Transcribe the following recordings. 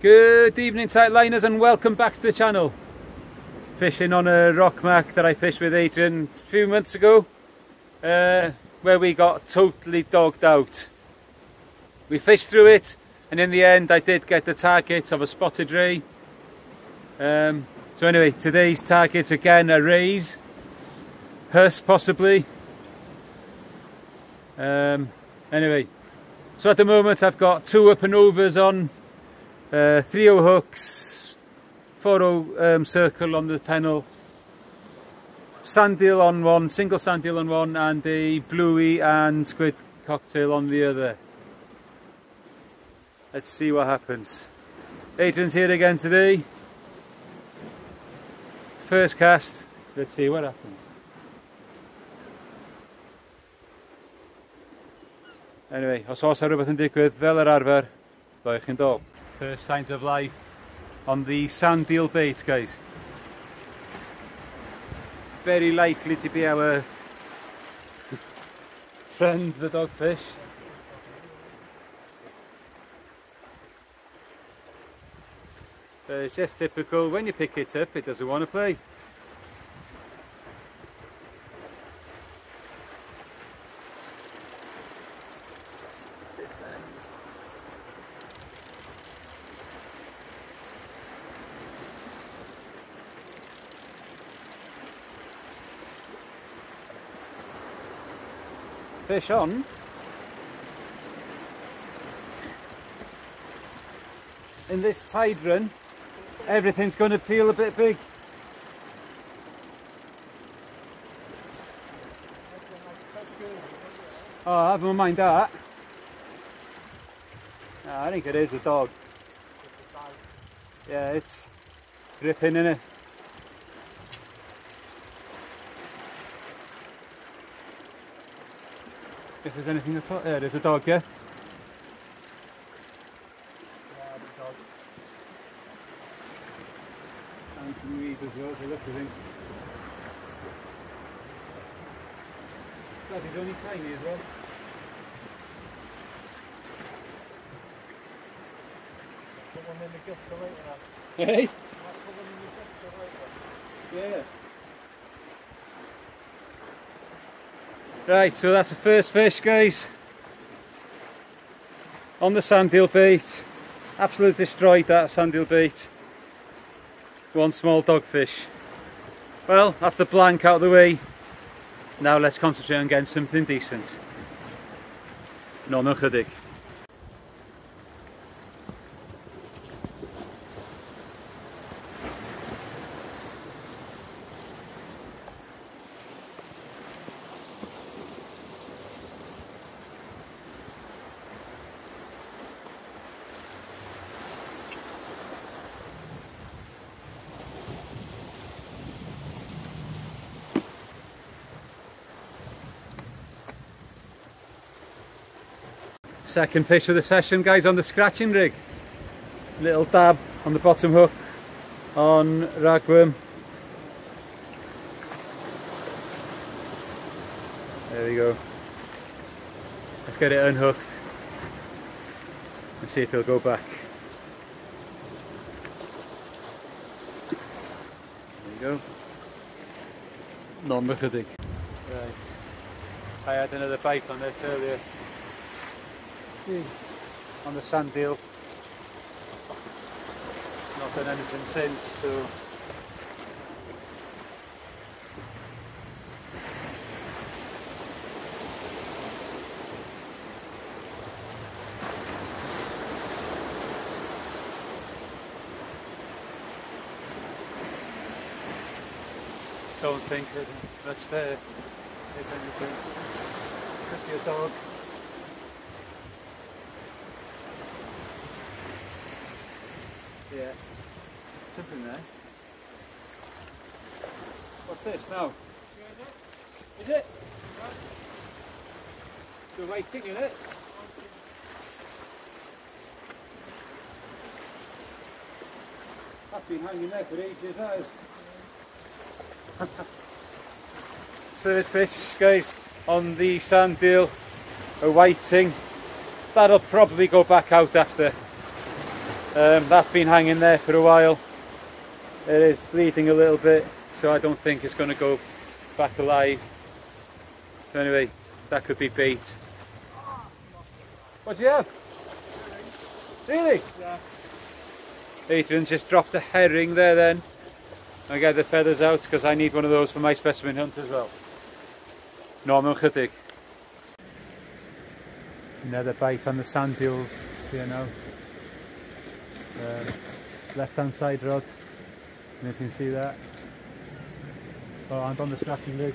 Good evening sightliners and welcome back to the channel. Fishing on a rock mark that I fished with Adrian a few months ago, where we got totally dogged out. We fished through it and in the end I did get the target of a spotted ray. So anyway, today's target again a rays, huss possibly. Anyway, so at the moment I've got 2 up and overs on, 3/0 hooks, 4/0 circle on the pennel, sand eel on one, single sand eel on one, and a bluey and squid cocktail on the other. Let's see what happens. Adrian's here again today. First cast, let's see what happens. Anyway, os oes rhywbeth yn digwydd fel yr arfer, rhaid chi'n dod. First signs of life on the sand eel bait, guys. Very likely to be our friend, the dogfish. But it's just typical, when you pick it up, it doesn't want to play. Fish on. In this tide run, everything's going to feel a bit big. Oh, I haven't mind that. No, I think it is a dog. Yeah, it's ripping, innit? If there's anything at all, yeah, there's a dog, yeah? Yeah, there's a dog. And some weed as well, the look of things. God, he's only tiny as well. Put one in the gift for later now. Hey? Put one in the gift for later. Yeah. Right, so that's the first fish, guys, on the sand eel bait. Absolutely destroyed that sand eel bait. One small dogfish. Well, that's the blank out of the way. Now let's concentrate on getting something decent. No chydig. Second fish of the session, guys, on the scratching rig. Little dab on the bottom hook on ragworm. There we go. Let's get it unhooked and see if he'll go back. There you go. Non-chydig. Right. I had another bite on this earlier. See, on the sand eel. Not done anything since, so don't think there's much there. If anything, could be a dog. Yeah, something there. What's this now? Is it? Still waiting, isn't it? That's been hanging there for ages, that is. Third fish, guys, on the sand eel, a whiting. That'll probably go back out after. That's been hanging there for a while. It is bleeding a little bit, so I don't think it's going to go back alive. So anyway, that could be bait. What do you have? Really? Yeah. Adrian just dropped a herring there then. I'll get the feathers out because I need one of those for my specimen hunt as well. Normal chydig. Another bite on the sand duel here now. Left hand side rod. You can see that. Oh, and on the scratching rig.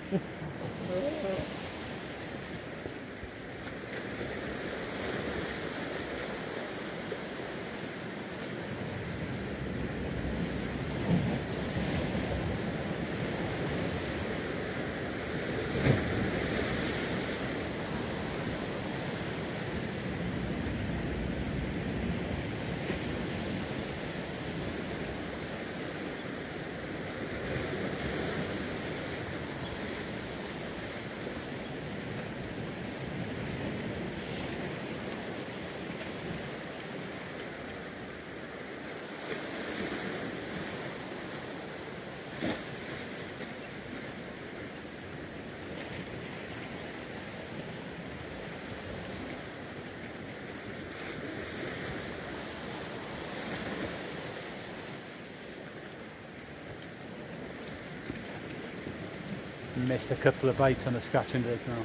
Missed a couple of bites on the scratching rig now.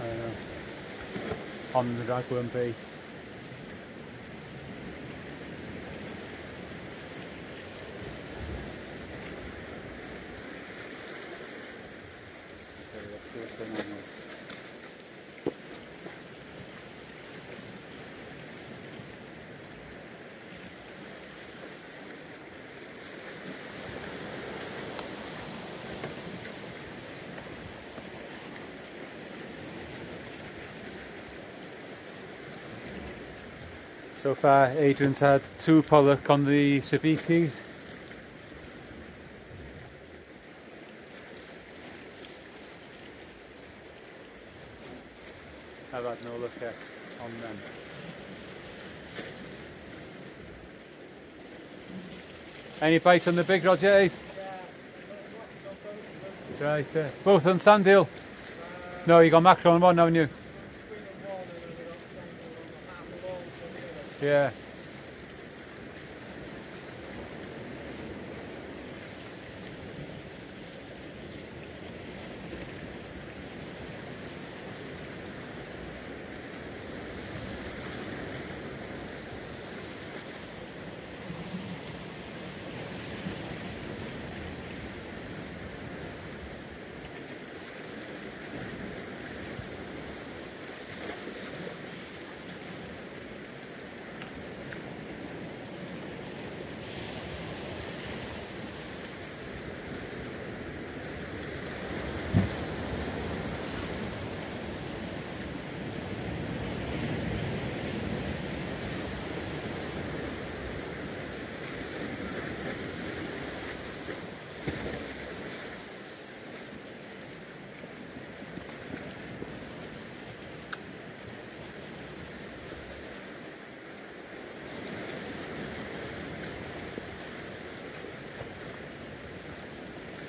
I don't know. On the ragworm baits. So far Adrian's had 2 pollock on the sabikis. I've had no luck yet on them. Any bites on the big rod yet, Aid? Yeah. Right, both on sand eel? No, you got mackerel on one, haven't you? Yeah.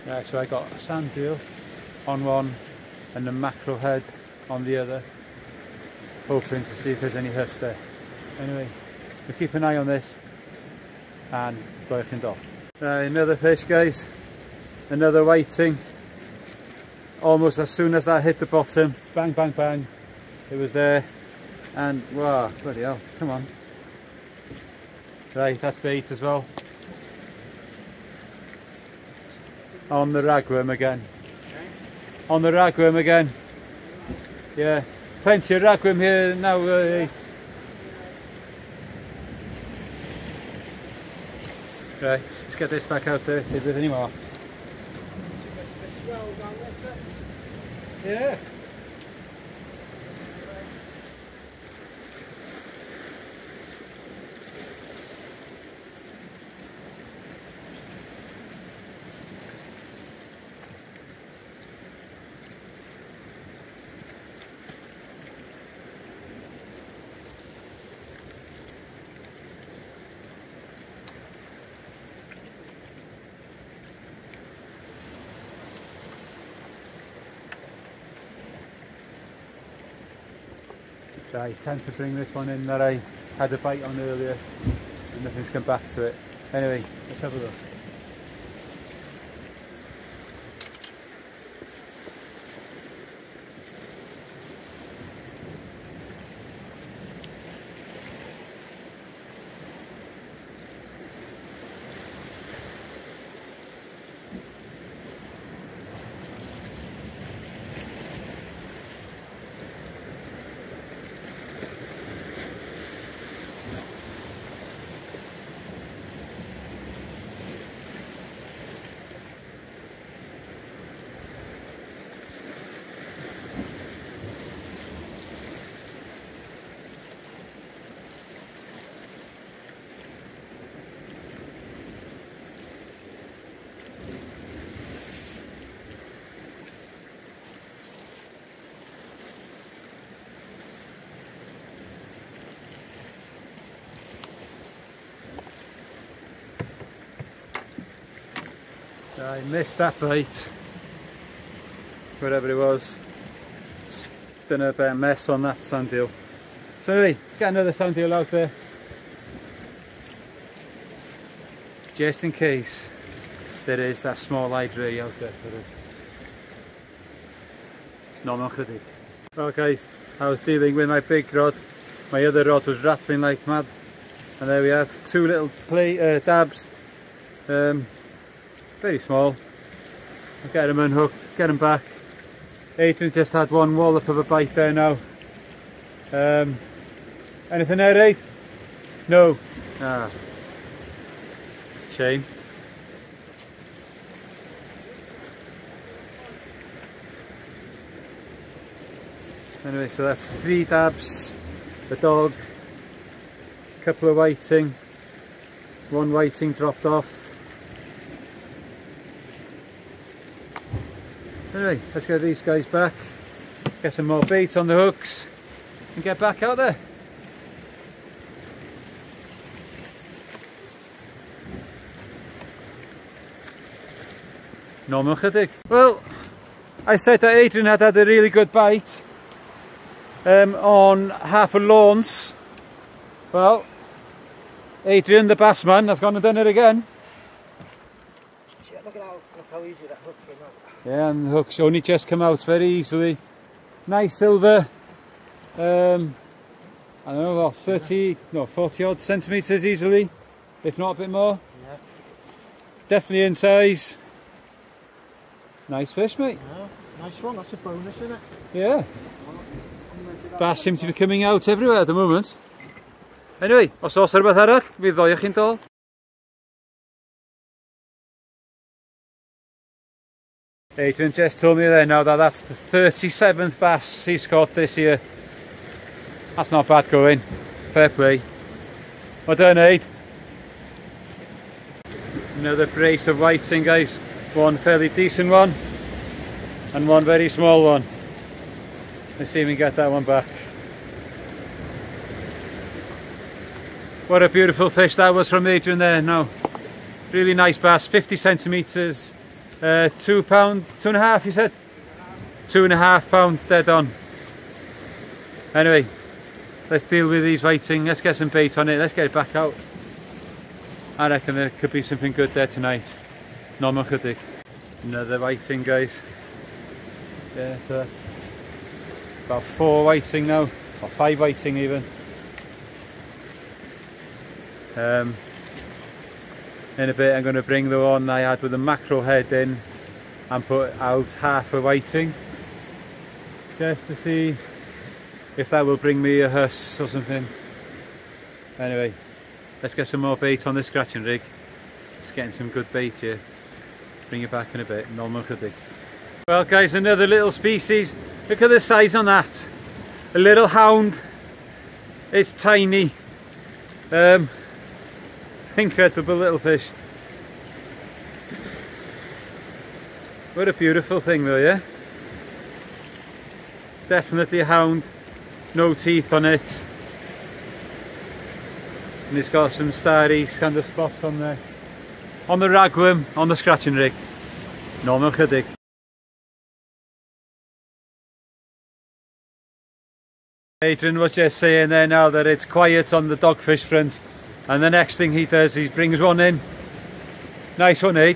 Right, so I got a sand eel on one and the mackerel head on the other, hoping to see if there's any hooks there. Anyway, we'll keep an eye on this and working off. Right, another fish, guys, another whiting. Almost as soon as that hit the bottom, bang bang bang, it was there, and wow, bloody hell, come on. Right, that's bait as well. On the ragworm again. On the ragworm again. Yeah, plenty of ragworm here now. Right, let's get this back out there, see if there's any more. Yeah. I tend to bring this one in that I had a bite on earlier, and nothing's come back to it. Anyway, let's have a look. I missed that bite, whatever it was. Done a bit of mess on that sand deal. So anyway, get another sand deal out there, just in case there is that small-eyed ray out there for us. No, not good. Well guys, I was dealing with my big rod. My other rod was rattling like mad, and there we have two little dabs. Very small. I'll get them unhooked, get them back. Adrian just had one wallop of a bite there now. Anything there, Aid? No. Ah. Shame. Anyway, so that's 3 dabs, a dog, a couple of whiting, 1 whiting dropped off. Anyway, let's get these guys back, get some more bait on the hooks and get back out there. Normal chydig. Well, I said that Adrian had a really good bite on half a lawns. Well, Adrian, the bass man, has gone and done it again. Look how easy that hook came out. Yeah, and the hook's only just come out very easily. Nice silver. I don't know, 40 odd centimetres easily, if not a bit more. Yeah. Definitely in size. Nice fish, mate. Yeah, nice one, that's a bonus, isn't it? Yeah. Bass seem to be coming out everywhere at the moment. Anyway, os oes rhywbeth arall, fi ddoi chi'n dol. Adrian just told me there now that that's the 37th bass he's caught this year. That's not bad going. Fair play. Well done, Aid. Another brace of whiting, guys. One fairly decent one and one very small one. Let's see if we can get that one back. What a beautiful fish that was from Adrian there now. Really nice bass, 50 centimetres. 2 pound, 2.5 you said? 2.5 pound dead on. Anyway, let's deal with these whiting, let's get some bait on it, let's get it back out. I reckon there could be something good there tonight. Normal chydig. Another whiting, guys. Yeah, so that's about 4 whiting now, or 5 whiting even. In a bit I'm going to bring the one I had with the mackerel head in and put out half a whiting, just to see if that will bring me a huss or something. Anyway, let's get some more bait on this scratching rig. Just getting some good bait here. Bring it back in a bit, normal chydig. Well guys, another little species. Look at the size on that. A little hound. It's tiny. Incredible little fish. What a beautiful thing though, yeah? Definitely a hound. No teeth on it. And it's got some starry kind of spots on there. On the ragworm, on the scratching rig. Normal chydig. Adrian was just saying there now that it's quiet on the dogfish front, and the next thing he does, he brings one in. Nice one, eh?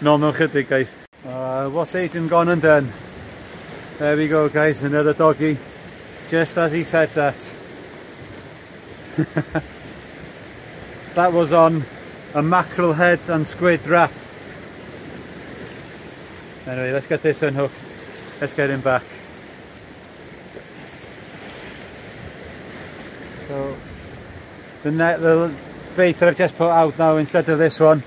No chydig, guys. What's Adrian gone and done? There we go, guys, another doggy, just as he said that. That was on a mackerel head and squid wrap. Anyway, let's get this unhooked. Let's get him back. So the bait that I've just put out now, instead of this one,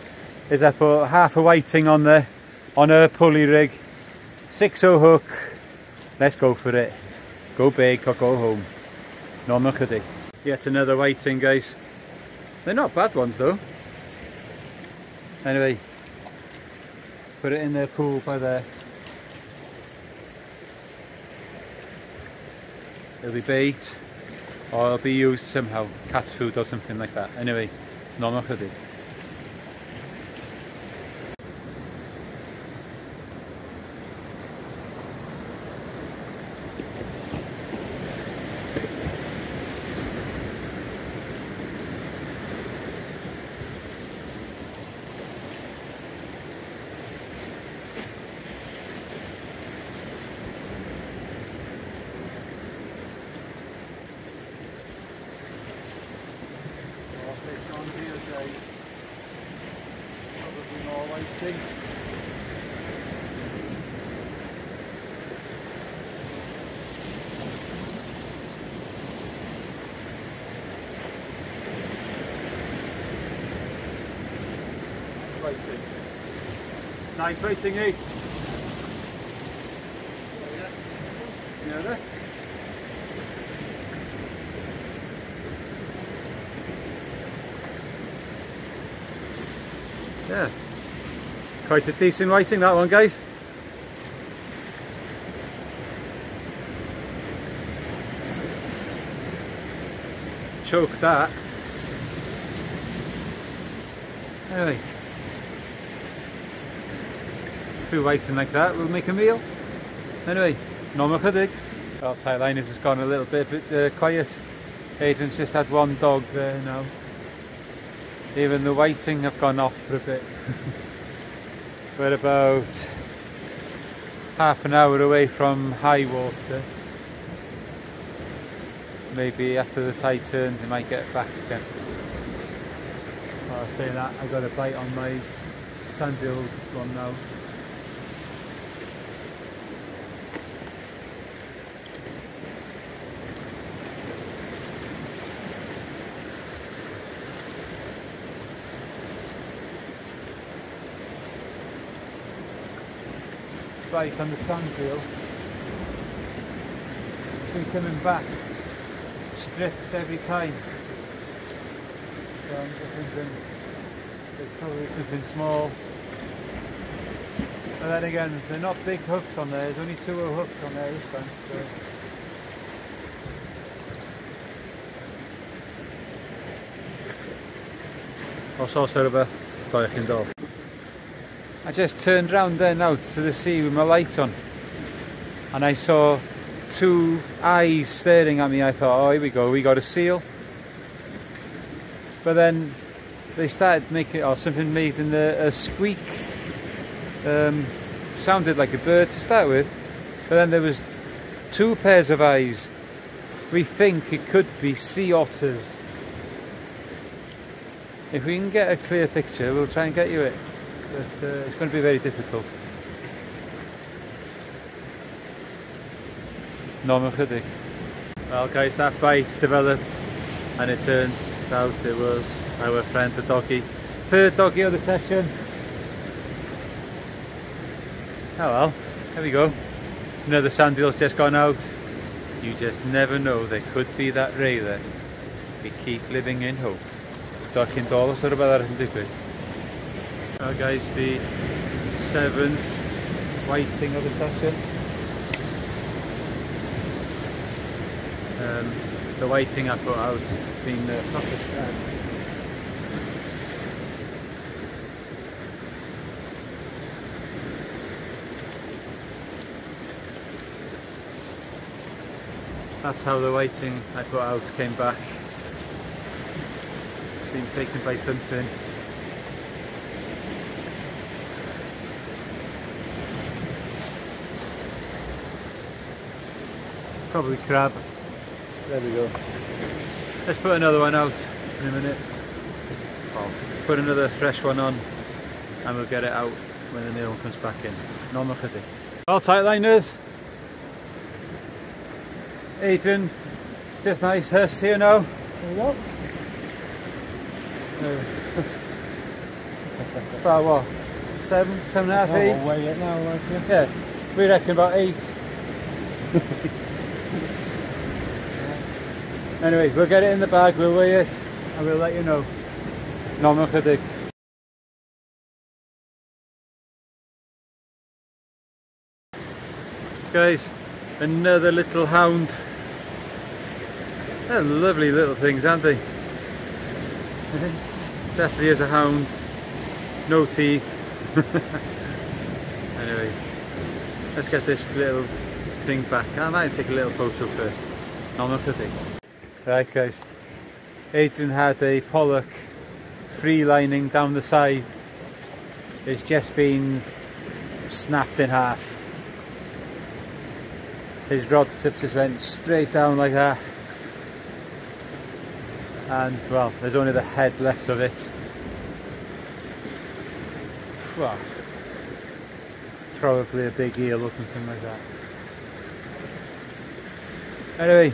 is I put half a whiting on there, on a pulley rig, 6-0 hook. Let's go for it. Go big or go home. No chydig. Yet another whiting, guys. They're not bad ones though. Anyway, put it in their pool by there. It'll be bait, or it'll be used somehow, cat's food or something like that. Anyway, no chydig. Probably more whiting. Nice whiting, eh? Yeah, there. Yeah, quite a decent whiting that one, guys. Choke that. Anyway, a few whiting like that will make a meal. Anyway, no chydig. Our tie liners has gone a little bit quiet. Adrian's just had one dog there now. Even the whiting have gone off for a bit. We're about half an hour away from high water. Maybe after the tide turns it might get back again. While I say that, I got a bite on my sandhill one now. Bite on the sandhill. It's been coming back, stripped every time. So I'm just thinking there's probably something small. But then again, they're not big hooks on there. There's only 2 hooks on there this time. So. Also, rhywbeth. I just turned round then out to the sea with my light on, and I saw 2 eyes staring at me. I thought, oh, here we go, we got a seal. But then they started making, or something made in a squeak. Sounded like a bird to start with, but then there was 2 pairs of eyes. We think it could be sea otters. If we can get a clear picture, we'll try and get you it. But it's going to be very difficult. No chydig. Well guys, that bite developed and it turned out it was our friend the doggy. 3rd doggy of the session. Oh well, there we go. Another sandhill's just gone out. You just never know, there could be that ray there. We keep living in hope. $10 or about that, isn't it? Well guys, the 7th whiting of the session. The whiting I put out being the proper That's how the whiting I put out came back. Been taken by something. Probably crab. There we go. Let's put another one out in a minute. Well, put another fresh one on and we'll get it out when the new one comes back in. Normal chydig. All tight liners. Adrian, just nice husk here now. There we go. About what? 7.5, 8? I'll weigh it now, like you. Yeah, we reckon about 8. Anyway, we'll get it in the bag, we'll weigh it, and we'll let you know. Normal chydig. Guys, another little hound. They're lovely little things, aren't they? Definitely is a hound. No teeth. Anyway, let's get this little thing back. I might take a little photo first. Normal chydig. Right guys, Adrian had a pollock free lining down the side. It's just been snapped in half. His rod tip just went straight down like that. And well, there's only the head left of it. Well, probably a big eel or something like that. Anyway,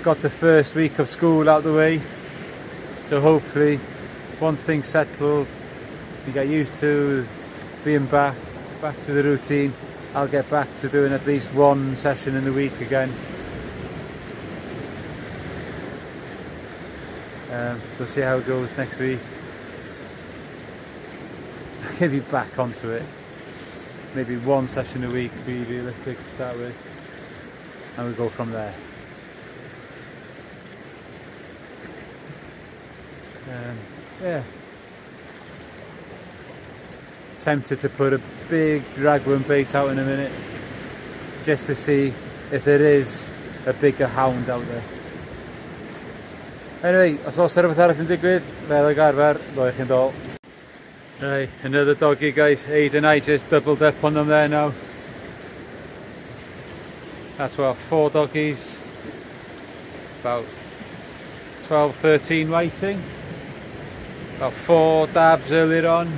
got the first week of school out the way, so hopefully once things settle, we get used to being back to the routine, I'll get back to doing at least one session in the week again. We'll see how it goes next week. I'll get you back onto it. Maybe one session a week, be realistic to start with, and we'll go from there. Yeah. Tempted to put a big ragworm bait out in a minute, just to see if there is a bigger hound out there. Anyway, os oes rhywbeth arall yn digwydd, fel ag arfer, roi'ch yn dol. Right, another doggy guys. Aid and I just doubled up on them there now. That's what, 4 doggies, about 12, 13 whiting, about 4 dabs earlier on,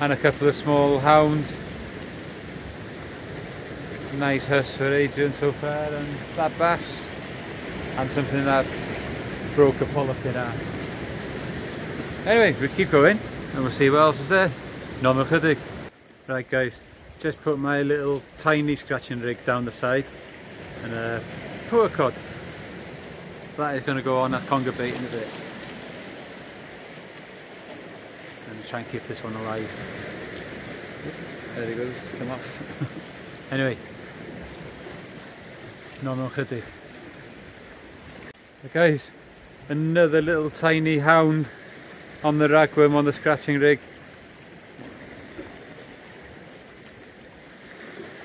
and a couple of small hounds. Nice husk for Adrian so far, and that bass, and something that broke a pollock in half. Anyway, we keep going and we'll see what else is there. Normal chydig. Right guys, just put my little tiny scratching rig down the side and put a cod. That is going to go on that conger bait in a bit. And try and keep this one alive. There he goes, come off. Anyway, normal chydig. Guys, another little tiny hound on the ragworm on the scratching rig.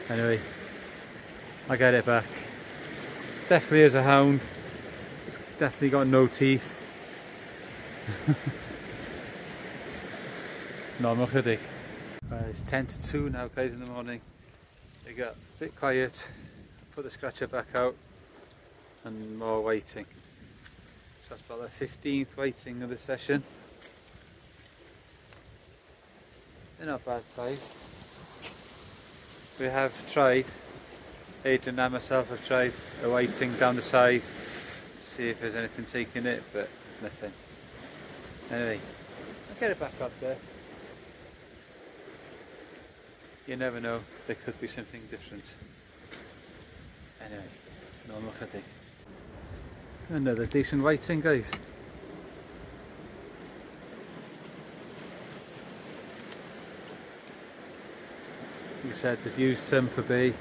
Anyway, I'll get it back. Definitely is a hound. It's definitely got no teeth. Normal chydig. Well, it's 10 to 2 now guys in the morning. They got a bit quiet. Put the scratcher back out and more waiting. So that's about the 15th waiting of the session. They're not bad size. We have tried, Adrian and myself have tried a whiting down the side to see if there's anything taking it, but nothing. Anyway, I'll get it back up there. You never know, there could be something different. Anyway, normal chydig. Another decent whiting guys. Like I said, they've used some for bait,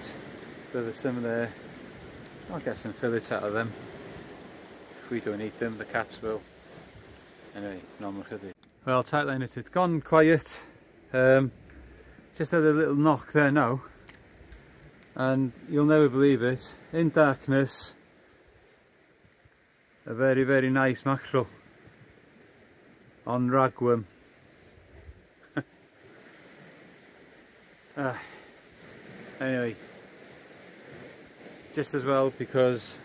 so there's some there. I'll get some fillets out of them. If we don't eat them, the cats will. Anyway, normal chydig. Well, tightliners had gone quiet. Just had a little knock there now. and you'll never believe it, in darkness, a very, very nice mackerel on ragworm. Anyway, just as well because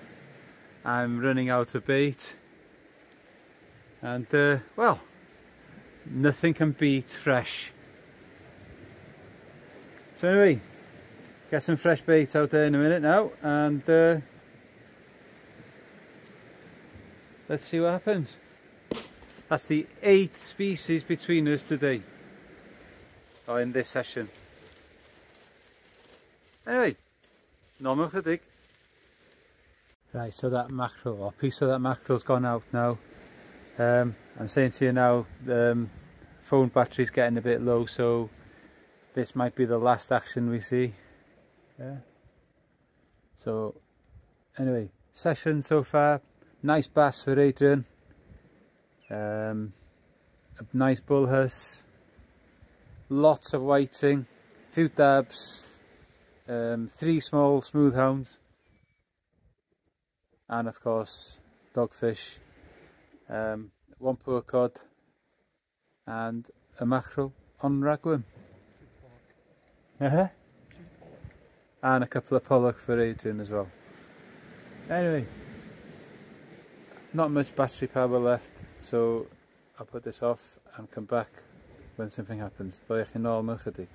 I'm running out of bait, and well, nothing can beat fresh. So anyway, get some fresh bait out there in a minute now, and let's see what happens. That's the 8th species between us today, or in this session. Anyway, normal chydig. Right, so that mackerel, or a piece of that mackerel's gone out now. I'm saying to you now, phone battery's getting a bit low, so this might be the last action we see. Yeah. So anyway, session so far, nice bass for Adrian, a nice bullhuss, lots of whiting, few dabs, 3 small smooth hounds, and of course dogfish, 1 poor cod and a mackerel on ragworm. And a couple of pollock for Adrian as well. Anyway, not much battery power left, so I'll put this off and come back when something happens. Bye chi nôl mewn chydig.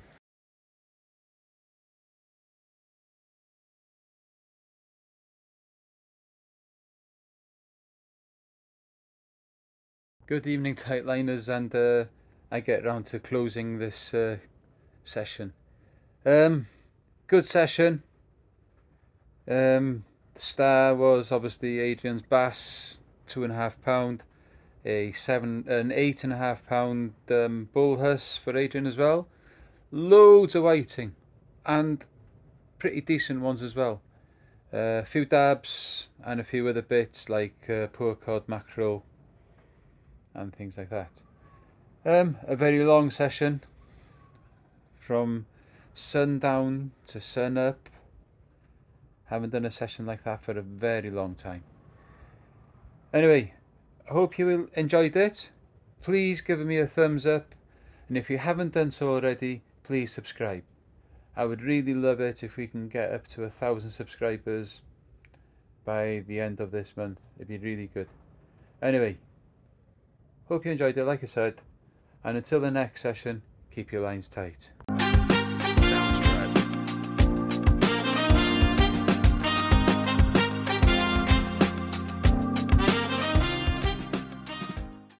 Good evening, tightliners, and I get round to closing this session. Good session. The star was obviously Adrian's bass, 2.5 pound, an 8.5 pound bullhuss for Adrian as well. Loads of whiting and pretty decent ones as well. A few dabs and a few other bits like poor cod, mackerel and things like that. A very long session from sundown to sun up. Haven't done a session like that for a very long time. Anyway, I hope you enjoyed it. Please give me a thumbs up, and if you haven't done so already, please subscribe. I would really love it if we can get up to 1,000 subscribers by the end of this month. It'd be really good. Anyway, hope you enjoyed it, like I said, and until the next session, keep your lines tight.